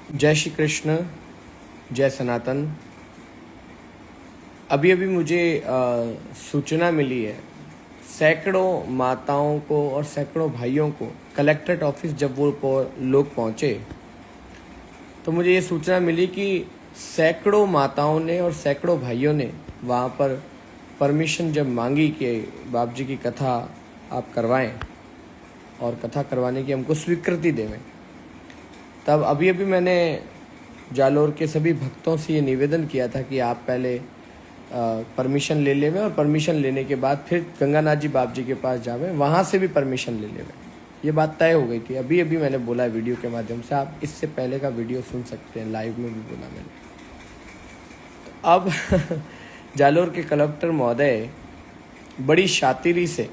जय श्री कृष्ण, जय सनातन। अभी अभी मुझे सूचना मिली है, सैकड़ों माताओं को और सैकड़ों भाइयों को कलेक्ट्रेट ऑफिस जब वो लोग पहुंचे तो मुझे ये सूचना मिली कि सैकड़ों माताओं ने और सैकड़ों भाइयों ने वहाँ पर परमिशन जब मांगी कि बाप जी की कथा आप करवाएं और कथा करवाने की हमको स्वीकृति देवें, तब अभी अभी मैंने जालोर के सभी भक्तों से ये निवेदन किया था कि आप पहले परमिशन ले लेवें और परमिशन लेने के बाद फिर गंगानाथ जी बाप जी के पास जावें, वहाँ से भी परमिशन ले लेवें। ये बात तय हो गई थी। अभी अभी मैंने बोला वीडियो के माध्यम से, आप इससे पहले का वीडियो सुन सकते हैं, लाइव में भी बोला मैंने। तो अब जालोर के कलेक्टर महोदय बड़ी शातिरी से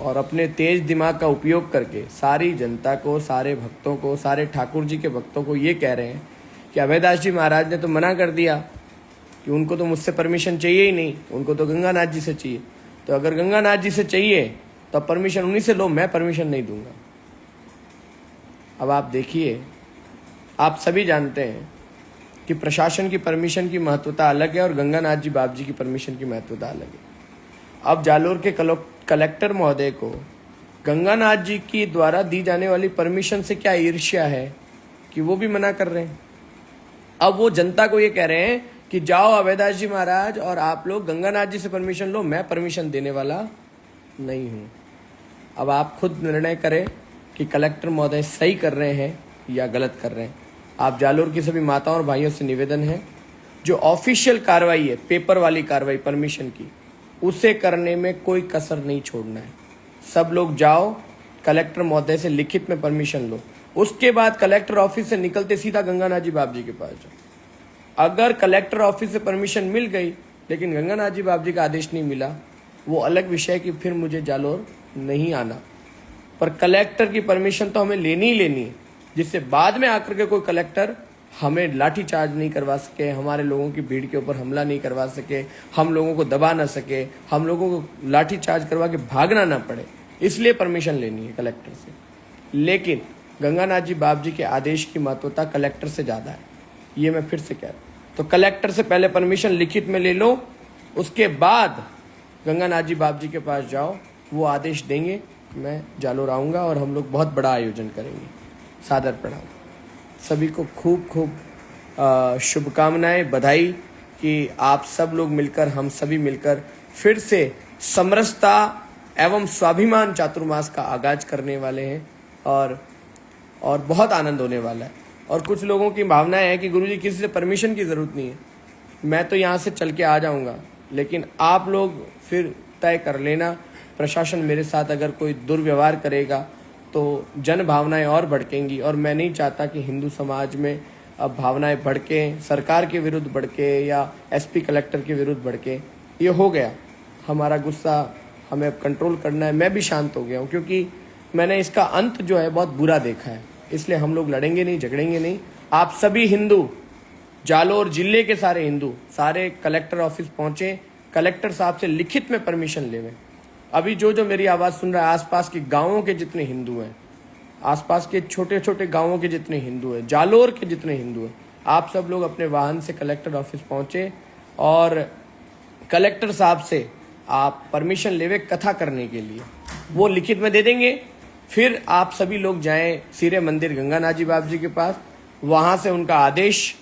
और अपने तेज दिमाग का उपयोग करके सारी जनता को, सारे भक्तों को, सारे ठाकुर जी के भक्तों को ये कह रहे हैं कि अभयदास जी महाराज ने तो मना कर दिया कि उनको तो मुझसे परमिशन चाहिए ही नहीं, उनको तो गंगानाथ जी से चाहिए। तो अगर गंगानाथ जी से चाहिए तो परमिशन उन्हीं से लो, मैं परमिशन नहीं दूंगा। अब आप देखिए, आप सभी जानते हैं कि प्रशासन की परमिशन की महत्वता अलग है और गंगानाथ जी बाप जी की परमिशन की महत्वता अलग है। अब जालोर के कलेक्टर महोदय को गंगानाथ जी की द्वारा दी जाने वाली परमिशन से क्या ईर्ष्या है कि वो भी मना कर रहे हैं। अब वो जनता को ये कह रहे हैं कि जाओ अभयदास जी महाराज और आप लोग गंगानाथ जी से परमिशन लो, मैं परमिशन देने वाला नहीं हूं। अब आप खुद निर्णय करें कि कलेक्टर महोदय सही कर रहे हैं या गलत कर रहे हैं। आप जालोर की सभी माताओं और भाइयों से निवेदन है, जो ऑफिशियल कार्रवाई है, पेपर वाली कार्रवाई परमिशन की, उसे करने में कोई कसर नहीं छोड़ना है। सब लोग जाओ, कलेक्टर महोदय से लिखित में परमिशन लो, उसके बाद कलेक्टर ऑफिस से निकलते सीधा गंगानाथ जी बाप जी के पास जाओ। अगर कलेक्टर ऑफिस से परमिशन मिल गई लेकिन गंगानाथ जी बाप जी का आदेश नहीं मिला, वो अलग विषय कि फिर मुझे जालोर नहीं आना। पर कलेक्टर की परमिशन तो हमें लेनी ही लेनी है, जिससे बाद में आकर के कोई कलेक्टर हमें लाठी चार्ज नहीं करवा सके, हमारे लोगों की भीड़ के ऊपर हमला नहीं करवा सके, हम लोगों को दबा ना सके, हम लोगों को लाठी चार्ज करवा के भागना ना पड़े। इसलिए परमिशन लेनी है कलेक्टर से। लेकिन गंगानाथ जी बाप जी के आदेश की महत्वता कलेक्टर से ज़्यादा है, ये मैं फिर से कह रहा हूँ। तो कलेक्टर से पहले परमिशन लिखित में ले लो, उसके बाद गंगानाथ जी बाप जी के पास जाओ, वो आदेश देंगे, मैं जालोर आऊँगा और हम लोग बहुत बड़ा आयोजन करेंगे। सादर प्रणाम। सभी को खूब खूब शुभकामनाएं, बधाई कि आप सब लोग मिलकर, हम सभी मिलकर फिर से समरसता एवं स्वाभिमान चातुर्मास का आगाज करने वाले हैं और बहुत आनंद होने वाला है। और कुछ लोगों की भावनाएं है कि गुरुजी किसी से परमिशन की ज़रूरत नहीं है, मैं तो यहाँ से चल के आ जाऊँगा। लेकिन आप लोग फिर तय कर लेना, प्रशासन मेरे साथ अगर कोई दुर्व्यवहार करेगा तो जन भावनाएं और भड़केंगी, और मैं नहीं चाहता कि हिंदू समाज में अब भावनाएं भड़कें, सरकार के विरुद्ध भड़के या एसपी कलेक्टर के विरुद्ध भड़के। ये हो गया, हमारा गुस्सा हमें अब कंट्रोल करना है। मैं भी शांत हो गया हूँ क्योंकि मैंने इसका अंत जो है बहुत बुरा देखा है, इसलिए हम लोग लड़ेंगे नहीं, झगड़ेंगे नहीं। आप सभी हिंदू, जालोर जिले के सारे हिंदू, सारे कलेक्टर ऑफिस पहुंचे, कलेक्टर साहब से लिखित में परमिशन लेवें। अभी जो मेरी आवाज़ सुन रहा है, आसपास के गांवों के जितने हिंदू हैं, आसपास के छोटे छोटे गांवों के जितने हिंदू हैं, जालोर के जितने हिंदू हैं, आप सब लोग अपने वाहन से कलेक्टर ऑफिस पहुंचे और कलेक्टर साहब से आप परमिशन लेवे कथा करने के लिए, वो लिखित में दे देंगे। फिर आप सभी लोग जाएं सिरे मंदिर गंगानाथ जी बाप जी के पास, वहाँ से उनका आदेश,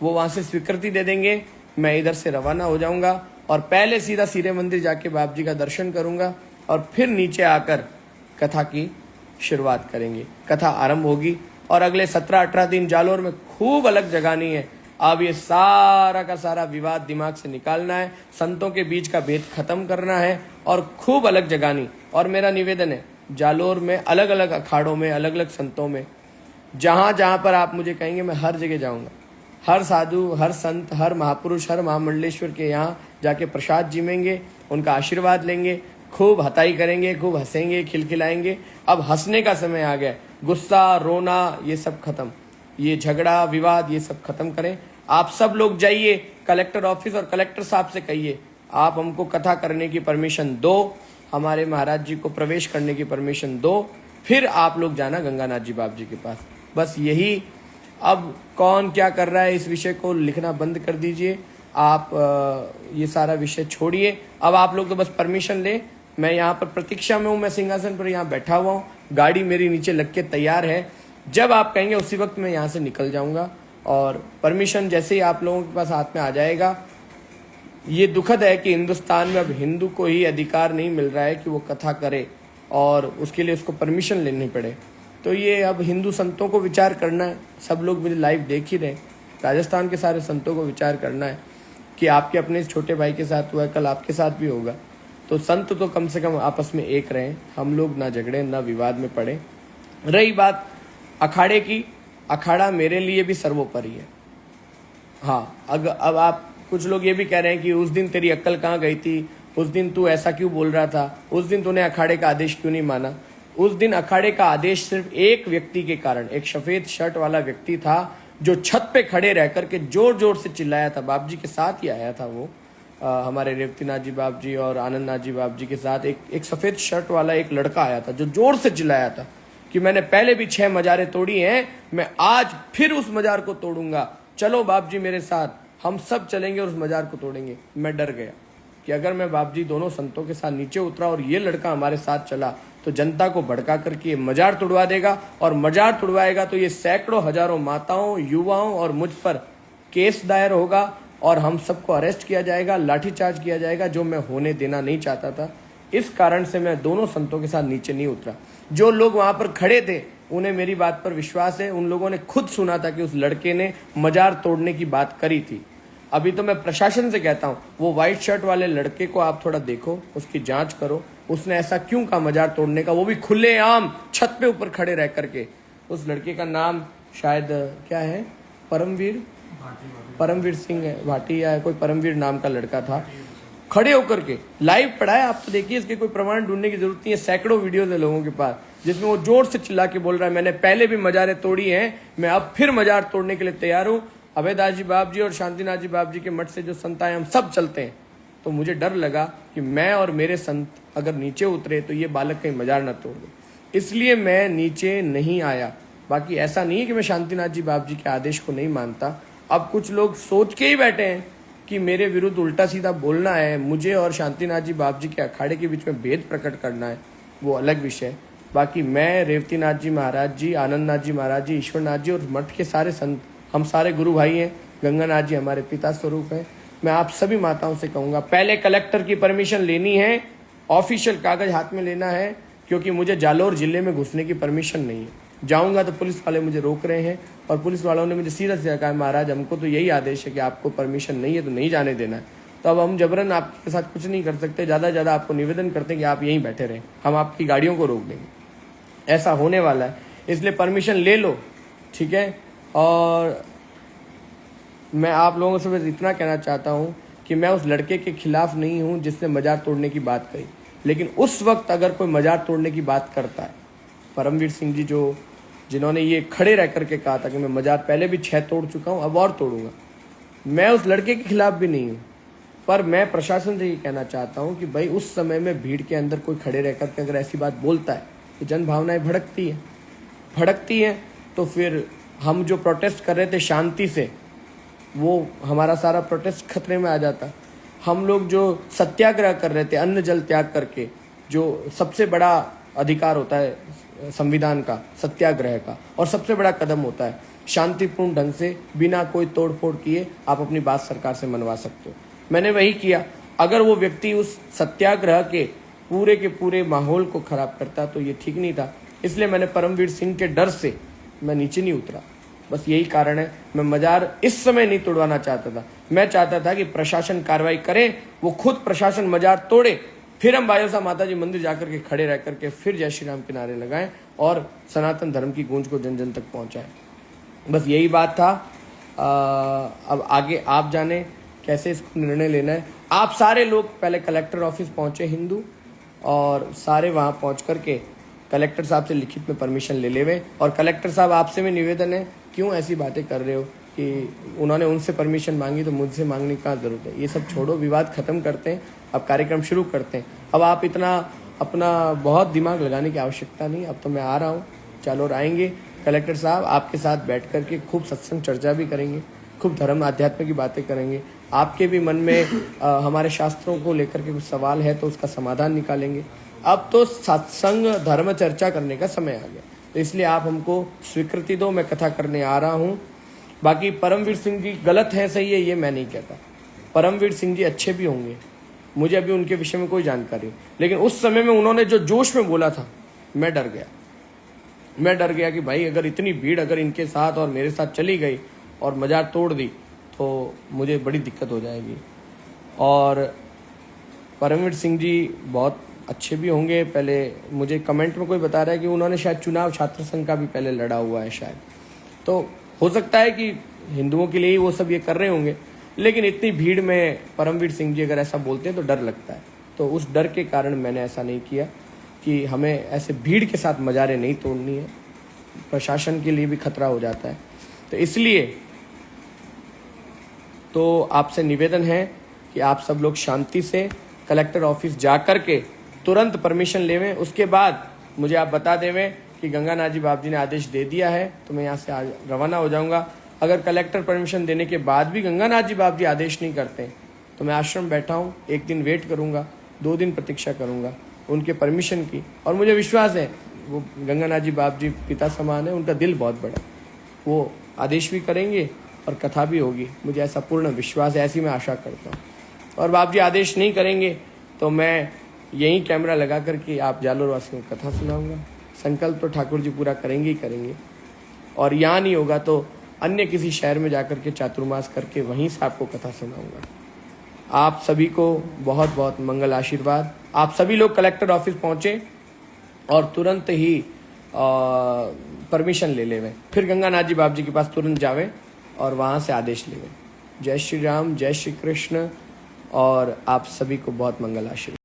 वो वहाँ से स्वीकृति दे देंगे। मैं इधर से रवाना हो जाऊंगा और पहले सीधा सिरे मंदिर जाके बाप जी का दर्शन करूंगा और फिर नीचे आकर कथा की शुरुआत करेंगे। कथा आरंभ होगी और अगले 17-18 दिन जालोर में खूब अलग जगानी है। अब ये सारा का सारा विवाद दिमाग से निकालना है, संतों के बीच का भेद खत्म करना है और खूब अलग जगानी। और मेरा निवेदन है, जालोर में अलग अलग अखाड़ों में, अलग अलग संतों में, जहाँ जहाँ पर आप मुझे कहेंगे मैं हर जगह जाऊँगा। हर साधु, हर संत, हर महापुरुष, हर महामंडलेश्वर के यहाँ जाके प्रसाद जिमेंगे, उनका आशीर्वाद लेंगे, खूब हताई करेंगे, खूब हंसेंगे, खिलखिलाएंगे। अब हंसने का समय आ गया, गुस्सा, रोना ये सब खत्म, ये झगड़ा विवाद ये सब खत्म करें। आप सब लोग जाइए कलेक्टर ऑफिस और कलेक्टर साहब से कहिए आप हमको कथा करने की परमिशन दो, हमारे महाराज जी को प्रवेश करने की परमिशन दो, फिर आप लोग जाना गंगानाथ जी बाप जी के पास। बस यही। अब कौन क्या कर रहा है इस विषय को लिखना बंद कर दीजिए आप, ये सारा विषय छोड़िए। अब आप लोग तो बस परमिशन ले, मैं यहाँ पर प्रतीक्षा में हूँ, मैं सिंहासन पर यहाँ बैठा हुआ हूँ, गाड़ी मेरी नीचे लग के तैयार है। जब आप कहेंगे उसी वक्त मैं यहाँ से निकल जाऊँगा, और परमिशन जैसे ही आप लोगों के पास हाथ में आ जाएगा। ये दुखद है कि हिंदुस्तान में अब हिंदू को ही अधिकार नहीं मिल रहा है कि वो कथा करे और उसके लिए उसको परमिशन लेनी पड़े। तो ये अब हिंदू संतों को विचार करना है। सब लोग मुझे लाइव देख ही रहे, राजस्थान के सारे संतों को विचार करना है कि आपके अपने छोटे भाई के साथ हुआ है, कल आपके साथ भी होगा। तो संत तो कम से कम आपस में एक रहें, हम लोग ना झगड़े ना विवाद में पड़े। रही बात अखाड़े की, अखाड़ा मेरे लिए भी सर्वोपरि है। हाँ, अब आप कुछ लोग ये भी कह रहे हैं कि उस दिन तेरी अक्ल कहाँ गई थी, उस दिन तू ऐसा क्यों बोल रहा था, उस दिन तूने अखाड़े का आदेश क्यों नहीं माना। उस दिन अखाड़े का आदेश सिर्फ एक व्यक्ति के कारण, एक सफेद शर्ट वाला व्यक्ति था जो छत पे खड़े रह करके जोर जोर से चिल्लाया था। बाप जी के साथ ही आया था वो, हमारे रेवतीनाथ जी बाप जी और आनंदनाथ जी बाप जी के साथ एक सफेद शर्ट वाला एक लड़का आया था जो जोर से चिल्लाया था कि मैंने पहले भी 6 मजारें तोड़ी हैं, मैं आज फिर उस मजार को तोड़ूंगा, चलो बाप जी मेरे साथ, हम सब चलेंगे और उस मजार को तोड़ेंगे। मैं डर गया कि अगर मैं बाप जी दोनों संतों के साथ नीचे उतरा और ये लड़का हमारे साथ चला तो जनता को भड़का करके ये मजार तुड़वा देगा, और मजार तुड़वाएगा तो ये सैकड़ों हजारों माताओं, युवाओं और मुझ पर केस दायर होगा और हम सबको अरेस्ट किया जाएगा, लाठीचार्ज किया जाएगा, जो मैं होने देना नहीं चाहता था। इस कारण से मैं दोनों संतों के साथ नीचे नहीं उतरा। जो लोग वहां पर खड़े थे उन्हें मेरी बात पर विश्वास है, उन लोगों ने खुद सुना था कि उस लड़के ने मजार तोड़ने की बात करी थी। अभी तो मैं प्रशासन से कहता हूँ, वो व्हाइट शर्ट वाले लड़के को आप थोड़ा देखो, उसकी जांच करो, उसने ऐसा क्यों कहा मजार तोड़ने का, वो भी खुलेआम छत पे ऊपर खड़े रह करके। उस लड़के का नाम शायद क्या है, परमवीर सिंह भाटी या कोई परमवीर नाम का लड़का था, खड़े होकर के लाइव पढ़ा है। आप तो देखिए, इसके कोई प्रमाण ढूंढने की जरूरत नहीं है, सैकड़ों वीडियोज है लोगों के पास जिसमें वो जोर से चिल्ला के बोल रहा है मैंने पहले भी मजारें तोड़ी हैं, मैं अब फिर मजार तोड़ने के लिए तैयार हूँ। अभयदास जी बाप जी और शांतिनाथ जी बाप जी के मठ से जो संत आए हम सब चलते हैं। तो मुझे डर लगा कि मैं और मेरे संत अगर नीचे उतरे तो ये बालक कहीं मजार न तोड़ दे, इसलिए मैं नीचे नहीं आया। बाकी ऐसा नहीं है कि मैं शांतिनाथ जी बाप जी के आदेश को नहीं मानता। अब कुछ लोग सोच के ही बैठे हैं कि मेरे विरुद्ध उल्टा सीधा बोलना है, मुझे और शांतिनाथ जी बाप जी के अखाड़े के बीच में भेद प्रकट करना है, वो अलग विषय है। बाकी मैं, रेवतीनाथ जी महाराज जी, आनंदनाथ जी महाराज जी, ईश्वरनाथ जी और मठ के सारे संत, हम सारे गुरु भाई हैं। गंगानाथ जी हमारे पिता स्वरूप हैं। मैं आप सभी माताओं से कहूँगा, पहले कलेक्टर की परमिशन लेनी है, ऑफिशियल कागज हाथ में लेना है, क्योंकि मुझे जालोर जिले में घुसने की परमिशन नहीं है। जाऊँगा तो पुलिस वाले मुझे रोक रहे हैं, और पुलिस वालों ने मुझे सीधा सीधा कहा महाराज हमको तो यही आदेश है कि आपको परमिशन नहीं है तो नहीं जाने देना है। तो अब हम जबरन आपके साथ कुछ नहीं कर सकते, ज़्यादा से ज़्यादा आपको निवेदन करते हैं कि आप यहीं बैठे रहें, हम आपकी गाड़ियों को रोक देंगे। ऐसा होने वाला है, इसलिए परमिशन ले लो, ठीक है। और मैं आप लोगों से बस इतना कहना चाहता हूँ कि मैं उस लड़के के खिलाफ नहीं हूँ जिसने मजार तोड़ने की बात कही, लेकिन उस वक्त अगर कोई मजार तोड़ने की बात करता है, परमवीर सिंह जी जिन्होंने ये खड़े रह करके कहा था कि मैं मजार पहले भी 6 तोड़ चुका हूँ, अब और तोड़ूंगा, मैं उस लड़के के खिलाफ भी नहीं हूँ। पर मैं प्रशासन से ये कहना चाहता हूँ कि भाई उस समय में भीड़ के अंदर कोई खड़े रह करके अगर ऐसी बात बोलता है तो जन भावनाएं भड़कती हैं। तो फिर हम जो प्रोटेस्ट कर रहे थे शांति से, वो हमारा सारा प्रोटेस्ट खतरे में आ जाता। हम लोग जो सत्याग्रह कर रहे थे अन्न जल त्याग करके, जो सबसे बड़ा अधिकार होता है संविधान का, सत्याग्रह का, और सबसे बड़ा कदम होता है शांतिपूर्ण ढंग से बिना कोई तोड़ फोड़ किए आप अपनी बात सरकार से मनवा सकते हो। मैंने वही किया। अगर वो व्यक्ति उस सत्याग्रह के पूरे माहौल को खराब करता तो ये ठीक नहीं था, इसलिए मैंने परमवीर सिंह के डर से मैं नीचे नहीं उतरा। बस यही कारण है। मैं मजार इस समय नहीं तोड़वाना चाहता था, मैं चाहता था कि प्रशासन कार्रवाई करे, वो खुद प्रशासन मजार तोड़े, फिर हम बायोसा माता जी मंदिर जाकर के खड़े रह करके फिर जय श्री राम के नारे लगाएं और सनातन धर्म की गूंज को जन जन तक पहुंचाएं। बस यही बात था। अब आगे आप जाने कैसे इसको निर्णय लेना है। आप सारे लोग पहले कलेक्टर ऑफिस पहुंचे हिंदू, और सारे वहां पहुंच करके कलेक्टर साहब से लिखित में परमिशन ले लेवे। और कलेक्टर साहब आपसे भी निवेदन है, क्यों ऐसी बातें कर रहे हो कि उन्होंने उनसे परमिशन मांगी तो मुझसे मांगने की क्या जरूरत है। ये सब छोड़ो, विवाद खत्म करते हैं, अब कार्यक्रम शुरू करते हैं। अब आप इतना अपना बहुत दिमाग लगाने की आवश्यकता नहीं, अब तो मैं आ रहा हूँ, जालोर आएंगे। कलेक्टर साहब आपके साथ बैठ कर के खूब सत्संग चर्चा भी करेंगे, खूब धर्म अध्यात्म की बातें करेंगे। आपके भी मन में हमारे शास्त्रों को लेकर के कुछ सवाल है तो उसका समाधान निकालेंगे। अब तो सत्संग धर्म चर्चा करने का समय आ गया, तो इसलिए आप हमको स्वीकृति दो, मैं कथा करने आ रहा हूँ। बाकी परमवीर सिंह जी गलत है सही है ये मैं नहीं कहता, परमवीर सिंह जी अच्छे भी होंगे, मुझे अभी उनके विषय में कोई जानकारी, लेकिन उस समय में उन्होंने जो जोश में बोला था मैं डर गया कि भाई अगर इतनी भीड़ अगर इनके साथ और मेरे साथ चली गई और मजार तोड़ दी तो मुझे बड़ी दिक्कत हो जाएगी। और परमवीर सिंह जी बहुत अच्छे भी होंगे। पहले मुझे कमेंट में कोई बता रहा है कि उन्होंने शायद चुनाव छात्र संघ का भी पहले लड़ा हुआ है शायद, तो हो सकता है कि हिंदुओं के लिए ही वो सब ये कर रहे होंगे, लेकिन इतनी भीड़ में परमवीर सिंह जी अगर ऐसा बोलते हैं तो डर लगता है। तो उस डर के कारण मैंने ऐसा नहीं किया कि हमें ऐसे भीड़ के साथ मजारें नहीं तोड़नी है, प्रशासन के लिए भी खतरा हो जाता है। तो इसलिए तो आपसे निवेदन है कि आप सब लोग शांति से कलेक्टर ऑफिस जा कर के तुरंत परमिशन लेवें। उसके बाद मुझे आप बता देवें कि गंगानाथ जी बाप जी ने आदेश दे दिया है तो मैं यहाँ से आज रवाना हो जाऊँगा। अगर कलेक्टर परमिशन देने के बाद भी गंगानाथ जी बाप जी आदेश नहीं करते तो मैं आश्रम बैठा हूँ, एक दिन वेट करूँगा, 2 दिन प्रतीक्षा करूँगा उनके परमिशन की। और मुझे विश्वास है वो गंगानाथ जी बाप जी पिता समान है, उनका दिल बहुत बड़ा, वो आदेश भी करेंगे और कथा भी होगी, मुझे ऐसा पूर्ण विश्वास है, ऐसी मैं आशा करता हूँ। और बाप जी आदेश नहीं करेंगे तो मैं यहीं कैमरा लगा करके आप जालोर वासियों को कथा सुनाऊंगा। संकल्प तो ठाकुर जी पूरा करेंगे ही करेंगे, और यहाँ नहीं होगा तो अन्य किसी शहर में जाकर के चातुर्मास करके वहीं से आपको कथा सुनाऊंगा। आप सभी को बहुत बहुत मंगल आशीर्वाद। आप सभी लोग कलेक्टर ऑफिस पहुँचे और तुरंत ही परमिशन ले लेवें, फिर गंगानाथ जी बाप जी के पास तुरंत जावें और वहाँ से आदेश लेवें। जय श्री राम, जय श्री कृष्ण, और आप सभी को बहुत मंगल आशीर्वाद।